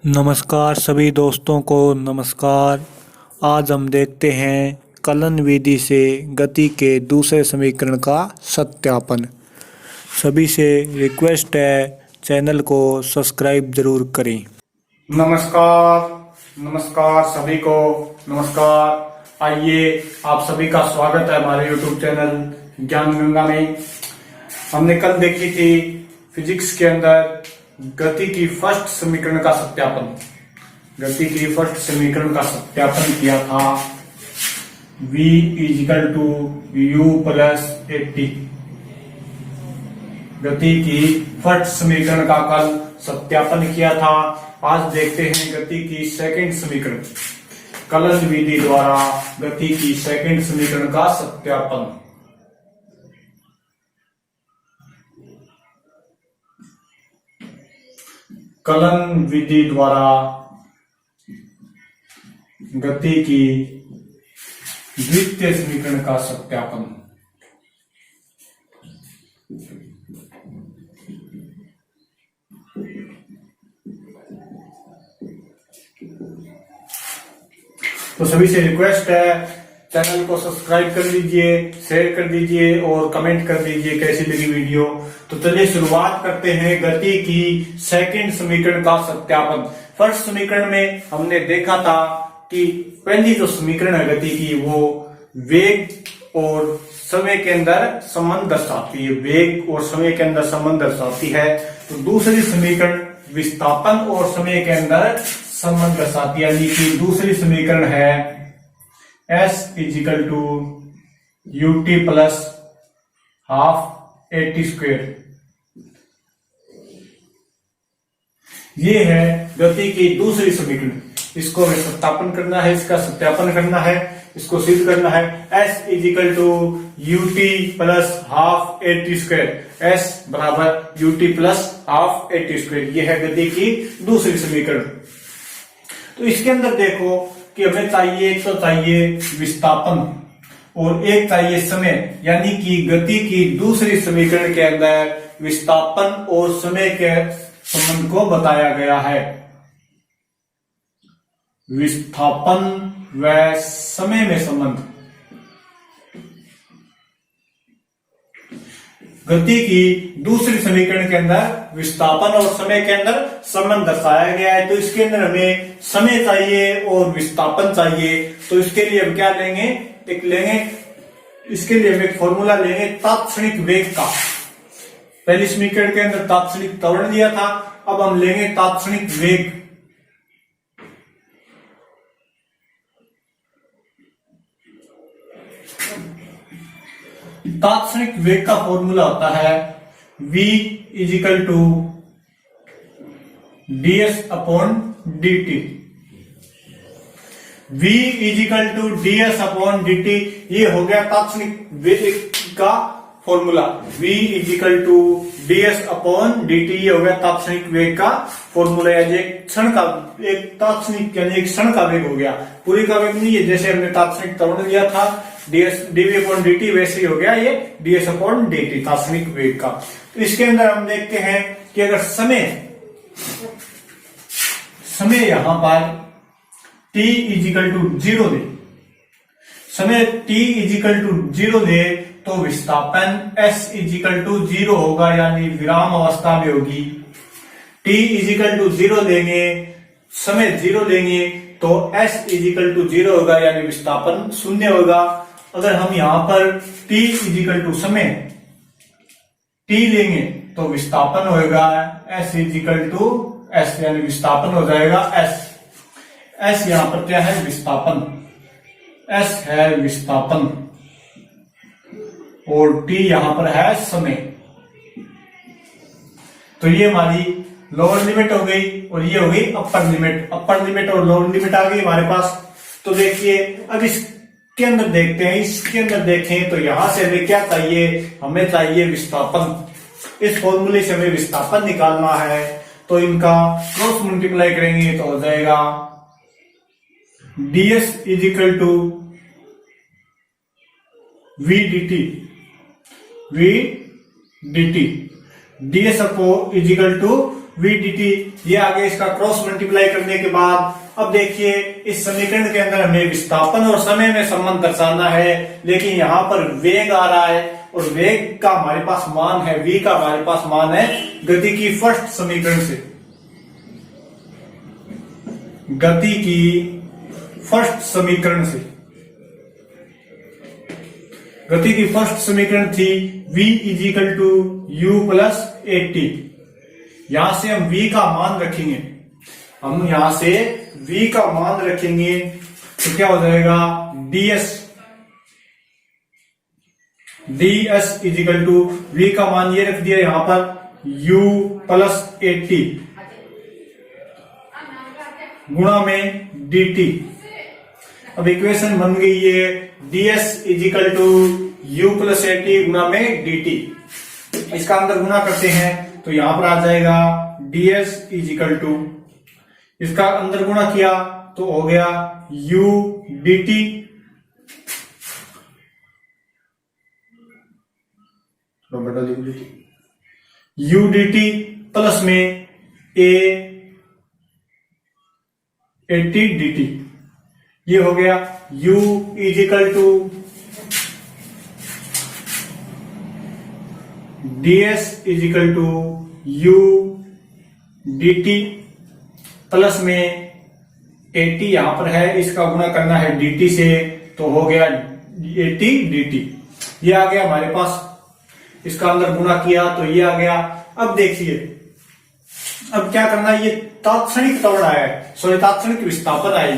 नमस्कार सभी दोस्तों को नमस्कार। आज हम देखते हैं कलन विधि से गति के दूसरे समीकरण का सत्यापन। सभी से रिक्वेस्ट है चैनल को सब्सक्राइब जरूर करें। नमस्कार नमस्कार सभी को नमस्कार। आइए आप सभी का स्वागत है हमारे YouTube चैनल ज्ञान गंगा में। हमने कल देखी थी फिजिक्स के अंदर गति की फर्स्ट समीकरण का सत्यापन। गति की फर्स्ट समीकरण का सत्यापन किया था v equal to u plus 80। गति की फर्स्ट समीकरण का कल सत्यापन किया था। आज देखते हैं गति की सेकंड समीकरण, कलन विधि द्वारा गति की सेकंड समीकरण का सत्यापन। कलन विधि द्वारा गति की द्वितीय समीकरण का सत्यापन। तो सभी से रिक्वेस्ट है चैनल को सब्सक्राइब कर लीजिए, शेयर कर दीजिए और कमेंट कर दीजिए कैसी लगी वीडियो। तो चलिए शुरुआत करते हैं गति की सेकंड समीकरण का सत्यापन। फर्स्ट समीकरण में हमने देखा था कि पहली जो समीकरण है गति की वो वेग और समय के अंदर संबंध दर्शाती है। वेग और समय के अंदर संबंध दर्शाती है। तो दूसरी समीकरण विस्थापन और समय के अंदर संबंध दर्शाती है। यानी कि दूसरी समीकरण है S equal to ut plus half 80 square. ये है गति की दूसरी समीकरण। इसको हमें सत्यापन करना है, इसका सत्यापन करना है, इसको सिद्ध करना है। S equal to ut plus half 80 square. S बराबर ut प्लस हाफ 80 स्क्वेयर। यह है गति की दूसरी समीकरण। तो इसके अंदर देखो कि हमें चाहिए, एक तो चाहिए विस्थापन और एक चाहिए समय। यानी कि गति की दूसरी समीकरण के अंदर विस्थापन और समय के संबंध को बताया गया है। विस्थापन व समय में संबंध। गति की दूसरी समीकरण के अंदर विस्थापन और समय के अंदर संबंध दर्शाया गया है। तो इसके अंदर हमें समय चाहिए और विस्थापन चाहिए। तो इसके लिए हम क्या लेंगे, इसके लिए हम एक फॉर्मूला लेंगे तात्क्षणिक वेग का। पहली समीकरण के अंदर तात्क्षणिक त्वरण दिया था, अब हम लेंगे तात्क्षणिक वेग। तात्क्षणिक वेग का फॉर्मूला होता है v equal to ds upon dt। v equal to ds upon dt ये हो गया तात्क्षणिक वेग का formula. v equal to ds upon dt ये हो गया तात्क्षणिक वेग का फॉर्मूला। यानी एक क्षण का, एक तात्क्षणिक यानी एक क्षण का वेग हो गया, पूरी का वेग नहीं है। जैसे हमने तात्क्षणिक त्वरण लिया था dv अपॉन dt, वैसे ही हो गया ये ds अपॉन dt तात्क्षणिक वेग का। तो इसके अंदर हम देखते हैं कि अगर समय यहां पर t इजिकल टू 0 दे, समय t इजिकल टू 0 दे तो विस्थापन s इजिकल टू 0 होगा, यानी विराम अवस्था में होगी। t इजिकल टू 0 देंगे, समय 0 देंगे तो s इजिकल टू 0 होगा, यानी विस्थापन शून्य होगा। अगर हम यहां पर t इजिकल टू समय t लेंगे तो विस्थापन होगा s इजिकल टू s, यानी विस्थापन हो जाएगा s यहां पर क्या है, विस्थापन। s है विस्थापन और t यहां पर है समय। तो ये हमारी लोअर लिमिट हो गई और ये हो गई अपर लिमिट। अपर लिमिट और लोअर लिमिट आ गई हमारे पास। तो देखिए अब इसके अंदर देखते हैं, इसके अंदर देखें तो यहां से हमें क्या चाहिए, हमें चाहिए विस्थापन। इस फॉर्मूले से हमें विस्थापन निकालना है। तो इनका क्रॉस मल्टीप्लाई करेंगे तो हो जाएगा ds equal to v dt ds upon equal to V D T, ये आगे इसका क्रॉस मल्टीप्लाई करने के बाद अब देखिए इस समीकरण के अंदर हमें विस्थापन और समय में संबंध दर्शाना है, लेकिन यहाँ पर वेग आ रहा है और वेग का हमारे पास मान है v का, हमारे पास मान है गति की फर्स्ट समीकरण से। गति की फर्स्ट समीकरण से, गति की फर्स्ट समीकरण थी v equal to u plus a t. यहां से हम v का मान रखेंगे, हम यहां से v का मान रखेंगे तो क्या हो जाएगा ds इजिकल टू v का मान ये रख दिया यहां पर u प्लस एटी गुणा में dt। अब इक्वेशन बन गई है ds equal to u plus a t गुणा में dt। इसका अंदर गुणा करते हैं तो यहां पर आ जाएगा ds इजिकल टू, इसका अंदर गुणा किया तो हो गया u dt u dt plus में a एटी dt। ये हो गया u equal to ds equal to u dt plus में 80 यहां पर है, इसका गुणा करना है dt से तो हो गया 80 dt। ये आ गया हमारे पास, इसका अंदर गुणा किया तो ये आ गया। अब देखिए अब क्या करना है, ये तात्क्षणिक त्वरण है, सॉरी तात्क्षणिक विस्थापन है,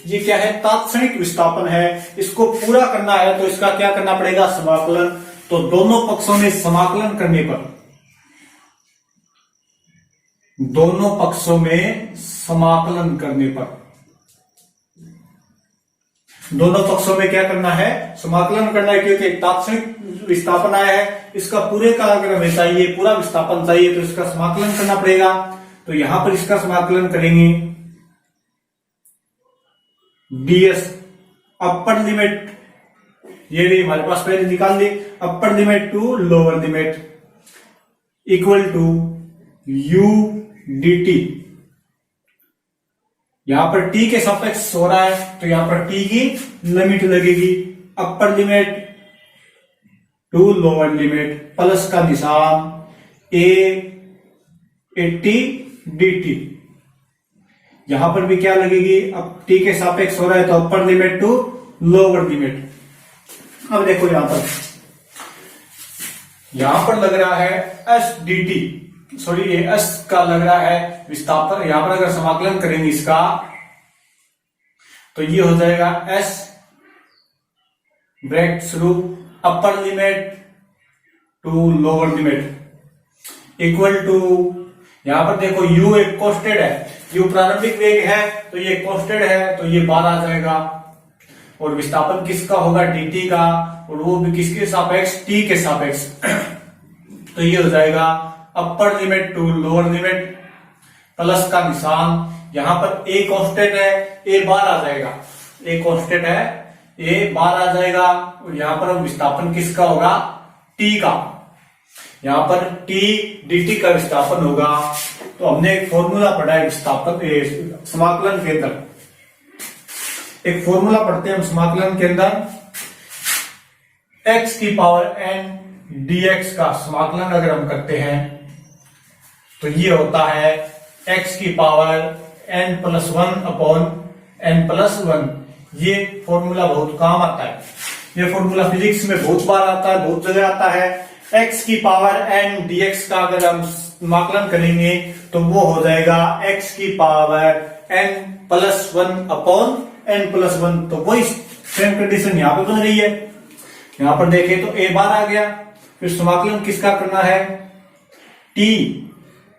ये क्या है तात्क्षणिक विस्थापन है, इसको पूरा करना है तो इसका क्या करना पड़ेगा समाकलन। तो दोनों पक्षों में समाकलन करने पर, दोनों पक्षों में समाकलन करने पर, दोनों पक्षों में क्या करना है समाकलन करना है, क्योंकि तात्क्षणिक विस्थापन आया है, इसका पूरे का अगर हमें चाहिए पूरा विस्थापन चाहिए तो इसका समाकलन करना पड़ेगा। तो यहां पर इसका समाकलन करेंगे ds अपर लिमिट, ये भी हमारे पास पहले निकाल ली, upper limit to lower limit equal to u dt। यहां पर t के सापेक्ष हो रहा है तो यहां पर t की लिमिट लगेगी, upper limit to lower limit plus का निशान a 80 dt। यहां पर भी क्या लगेगी, अब t के सापेक्ष हो रहा है तो upper limit to lower limit. अब देखो यहां पर लग रहा है s dt, सॉरी ये s का लग रहा है विस्थापन। यहां पर अगर समाकलन करेंगे इसका तो ये हो जाएगा s ब्रैकेट शुरू upper limit to lower limit equal to, यहां पर देखो u एक कांस्टेंट है, u प्रारंभिक वेग है तो ये कांस्टेंट है तो ये बार आ जाएगा, और विस्थापन किसका होगा dt का, और वो भी किसके सापेक्ष t के सापेक्ष। तो ये हो जाएगा upper limit to lower limit plus का निशान, यहां पर a कांस्टेंट है, a बार आ जाएगा, a कांस्टेंट है a बार आ जाएगा, और यहां पर विस्थापन किसका होगा t का, यहां पर t dt का विस्थापन होगा। तो हमने एक फॉर्मूला पढ़ा है विस्थापन समाकलन के अंदर, एक फॉर्मूला पढ़ते हैं हम समाकलन के अंदर, x की पावर n dx का समाकलन अगर हम करते हैं तो ये होता है x की power n plus 1 upon n plus 1। ये फॉर्मूला बहुत काम आता है, ये फॉर्मूला फिजिक्स में बहुत बार आता है, बहुत जगह आता है। x की पावर n dx का अगर हम समाकलन करेंगे तो वो हो जाएगा x की power n plus 1 upon n plus 1। तो वही सेम कंडीशन यहाँ पे बन रही है, यहाँ पर देखें तो a बार आ गया, फिर समाकलन किसका करना है t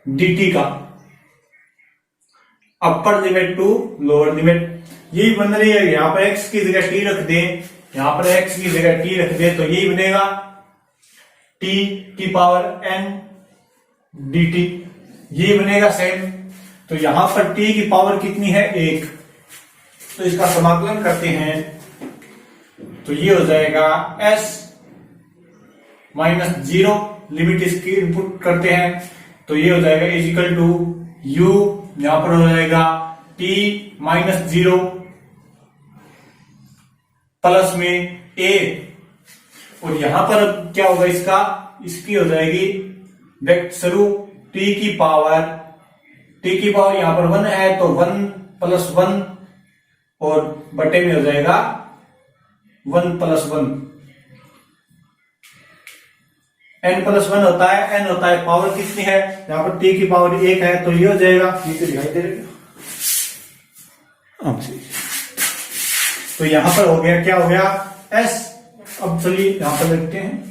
dt का, upper limit to lower limit, यही बन रही है। यहाँ पर x की जगह t रख दें, यहाँ पर x की जगह t रख दें तो यही बनेगा t की पावर n dt, यही बनेगा सेम। तो यहां पर t की पावर कितनी है 1, तो इसका समाकलन करते हैं तो ये हो जाएगा s माइनस 0, लिमिट इसकी इनपुट करते हैं, तो ये हो जाएगा इजिकल टू u, यहां पर हो जाएगा t माइनस 0 प्लस में a, और यहां पर क्या होगा इसकी हो जाएगी वेक्टर स्वरूप t की पावर यहां पर 1 है तो 1 प्लस 1 और बटे में हो जाएगा 1 प्लस 1, n प्लस 1 होता है, n होता है पावर कितनी है, यहां पर t की पावर 1 है तो ये हो जाएगा, नीचे दिखाई दे रहा है। तो यहां पर हो गया, क्या हो गया s, अब चलिए यहां पर लिखते हैं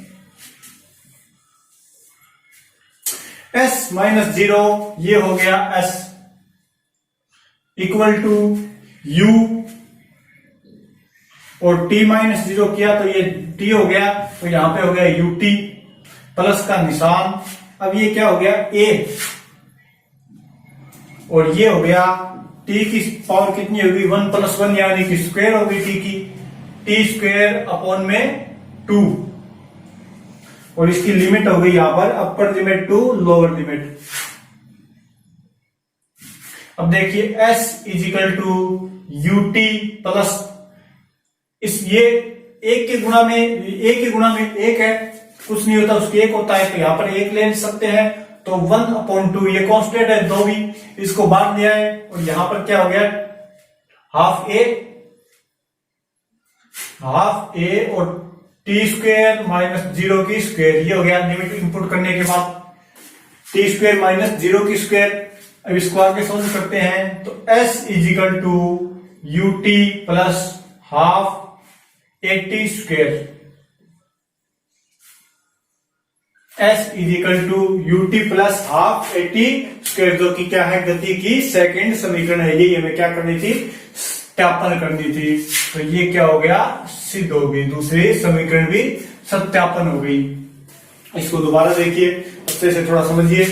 s माइनस 0, ये हो गया s इक्वल टू u, और t माइनस 0 किया तो ये t हो गया, तो यहां पे हो गया ut प्लस का निशान। अब ये क्या हो गया a, और ये हो गया t की पावर कितनी होगी 1 प्लस 1 यानी कि स्क्वायर होगी t की, t स्क्वायर अपॉन में 2, और इसकी लिमिट हो गई यहां पर upper limit to lower limit. अब देखिए s equal to ut plus ये एक के गुणा में एक है, कुछ नहीं होता उसके एक होता है, तो यहां पर एक ले सकते हैं, तो 1/2 ये कांस्टेंट है 2 भी, इसको बांट दिया है, और यहां पर क्या हो गया हाफ ए और टी स्क्वायर माइनस 0 की स्क्वायर, ये हो गया लिमिट इनपुट करने के बाद टी स्क्वायर माइनस 0 की स्क्वायर। अब इसको आगे सोल्व करते हैं तो s equal to ut plus half 80 square, s equal to ut plus half 80 square, जो कि क्या है गति की सेकंड समीकरण है, ये हमें क्या करनी थी सत्यापन करनी थी, तो ये क्या हो गया सिद्ध हो गई, दूसरी समीकरण भी सत्यापन हो गई। इसको दोबारा देखिए, अच्छे से थोड़ा समझिए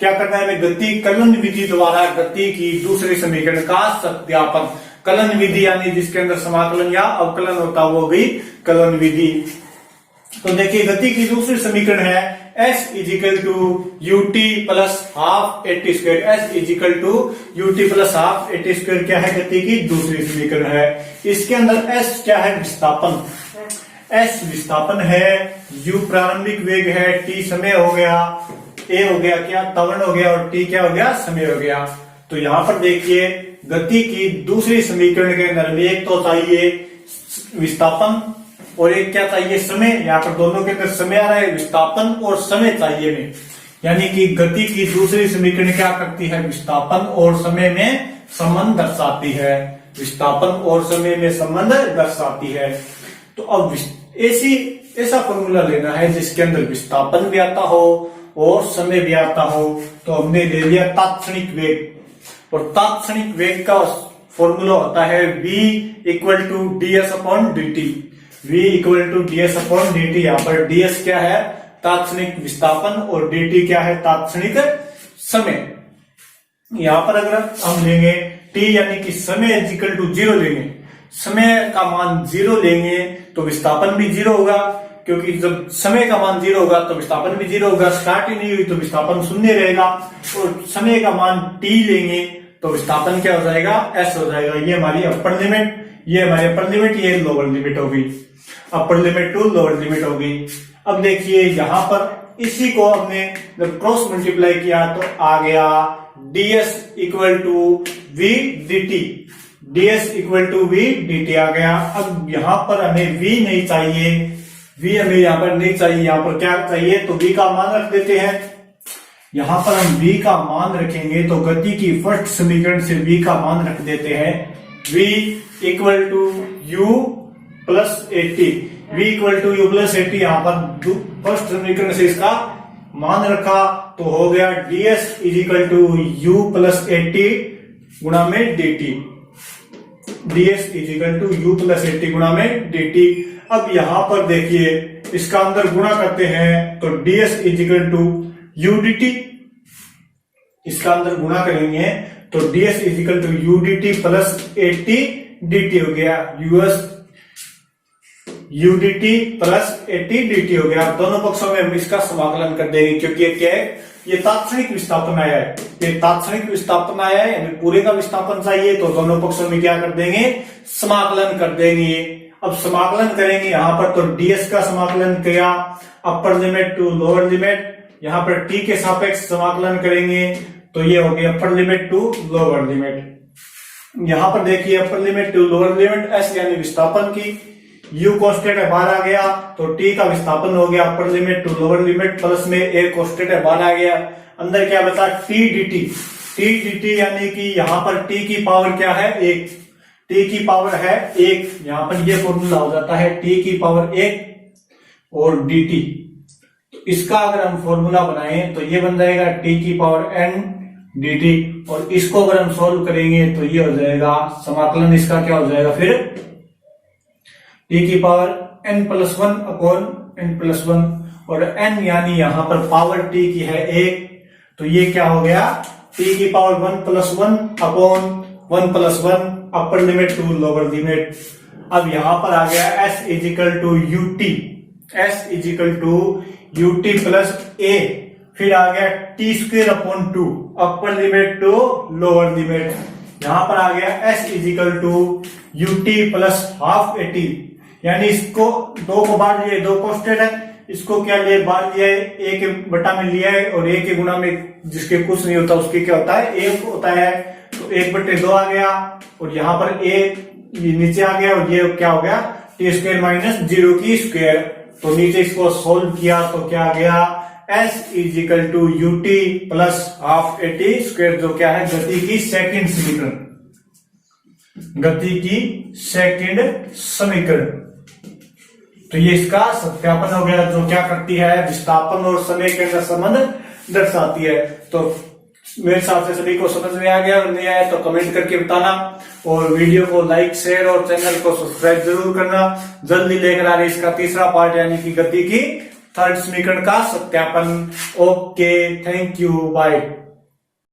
क्या करना है हमें, गति कलन विधि द्वारा गति की दूसरे समीकरण का सत्यापन। कलन विधि यानी जिसके अंदर समाकलन या अवकलन होता वो हो गई कलन विधि। तो देखिए गति की दूसरी समीकरण है s equal to ut plus half 80 square, s equal to ut plus half 80 square क्या है गति की दूसरी समीकरण है। इसके अंदर s क्या है विस्थापन, s विस्थापन है, u प्रारंभिक वेग है, t समय हो गया, a हो गया क्या त्वरण हो गया, और t क्या हो गया समय हो गया। तो यहां पर देखिए गति की दूसरी समीकरण के अंदर एक तो चाहिए विस्थापन और एक क्या चाहिए समय, यहाँ पर दोनों के अंदर समय आ रहा है, विस्थापन और समय चाहिए में, यानी कि गति की दूसरी समीकरण क्या करती है विस्थापन और समय में संबंध दर्शाती है, विस्थापन और समय में संबंध दर्शाती है। तो अब ऐसा फॉर्मूला लेना है जिसके अंदर विस्थापन भी आता हो और समय भी आता हो। तो हमने ले लिया तात्क्षणिक वेग, और तात्क्षणिक वेग का फॉर्मूला होता है v equal to ds upon dt, v equal to ds upon dt। यहाँ पर ds क्या है तात्क्षणिक विस्थापन और dt क्या है तात्क्षणिक समय। यहाँ पर अगर हम लेंगे t यानी कि समय इक्वल टू 0 लेंगे, समय का मान 0 लेंगे तो विस्थापन भी 0 होगा, क्योंकि जब समय का मान 0 होगा तो विस्थापन भी 0 होगा, स्टार्ट ही नहीं हुई तो विस्थापन शून्य रहेगा, और समय का मान t लेंगे तो विस्थापन क्या हो जाएगा s हो जाएगा। ये हमारी अपर लिमिट, ये हमारी अपर लिमिट, ये लोअर लिमिट होगी, upper limit to lower limit होगी। अब देखिए यहाँ पर इसी को हमने जब क्रॉस मल्टीप्लाई किया तो आ गया ds equal to v dt, ds equal to v dt आ गया। अब यहाँ पर हमें v नहीं चाहिए, v हमें यहाँ पर नहीं चाहिए, यहाँ पर क्या चाहिए तो v का मान रख देते हैं। यहाँ पर हम v का मान रखेंगे तो गति की फर्स्ट समीकरण से v का मान रख देते हैं, v equal to u plus 80, v equal to u plus 80। यहाँ पर फर्स्ट समीकरण से इसका मान रखा तो हो गया ds equal to u plus 80 गुणा में dt, ds equal to u plus 80 गुणा में dt। अब यहां पर देखिए इसका अंदर गुणा करते हैं तो ds equal to u dt, इसका अंदर गुणा करेंगे तो ds equal to u dt plus 80 dt हो गया, us UDT plus AT DT हो गया। अब दोनों पक्षों में हम इसका समाकलन कर देंगे, क्योंकि ये क्या है, ये तात्क्षणिक विस्थापन आया है, ये तात्क्षणिक विस्थापन आया है, हमें पूरे का विस्थापन चाहिए, तो दोनों पक्षों में क्या कर देंगे, समाकलन कर देंगे। अब समाकलन करेंगे, यहाँ पर तो ds का समाकलन किया, upper limit to lower limit, यहाँ पर t के सापेक्ष समाकलन करेंगे, तो ये हो गया upper limit to lower limit. यहां पर देखिए upper limit to lower limit s यानी विस्थापन की, u कांस्टेंट है, बाहर आ गया, तो t का विस्थापन हो गया upper limit to lower limit, plus में a कांस्टेंट है, बाहर आ गया, अंदर क्या बचा t dt यानी कि यहां पर t की पावर क्या है, 1, t की पावर है 1, यहां पर ये फॉर्मूला हो जाता है t की पावर 1 और dt। तो इसका अगर हम फॉर्मूला बनाएं तो ये बन जाएगा t की पावर n dt, और इसको अगर हम सॉल्व करेंगे तो ये हो जाएगा समाकलन, इसका क्या हो जाएगा फिर t की पावर n+1 अपॉन n+1, और n यानी यहां पर पावर t की है 1, तो ये क्या हो गया t की power 1+1 upon 1+1 upper limit to lower limit. अब यहां पर आ गया s equal to ut plus a, फिर आ गया t² upon 2 upper limit to lower limit. यहां पर आ गया s equal to ut plus half AT, यानी इसको 2 को बांट लिया, 2 कांस्टेंट है, इसको क्या लिए बांट लिया है, a के बटा में लिया है, और a के गुणा में जिसके कुछ नहीं होता उसके क्या होता है, 1 होता है, तो 1/2 आ गया, और यहाँ पर a ये नीचे आ गया, और ये क्या हो गया t² माइनस 0 की स्क्वायर। तो नीचे इसको सोल्व किया तो क्या आ गया s equal to ut plus half AT square, जो क्या है गति की सेकंड समीकरण। तो ये इसका सत्यापन हो गया, जो क्या करती है, विस्थापन और समय के संबंध दर्शाती है। तो मेरे हिसाब से सभी को समझ में आ गया, और नहीं आया तो कमेंट करके बताना, और वीडियो को लाइक शेयर और चैनल को सब्सक्राइब जरूर करना। जल्दी लेकर आ रही इसका तीसरा पार्ट, यानी कि गति की थर्ड समीकरण का सत्यापन। Okay, thank you, bye.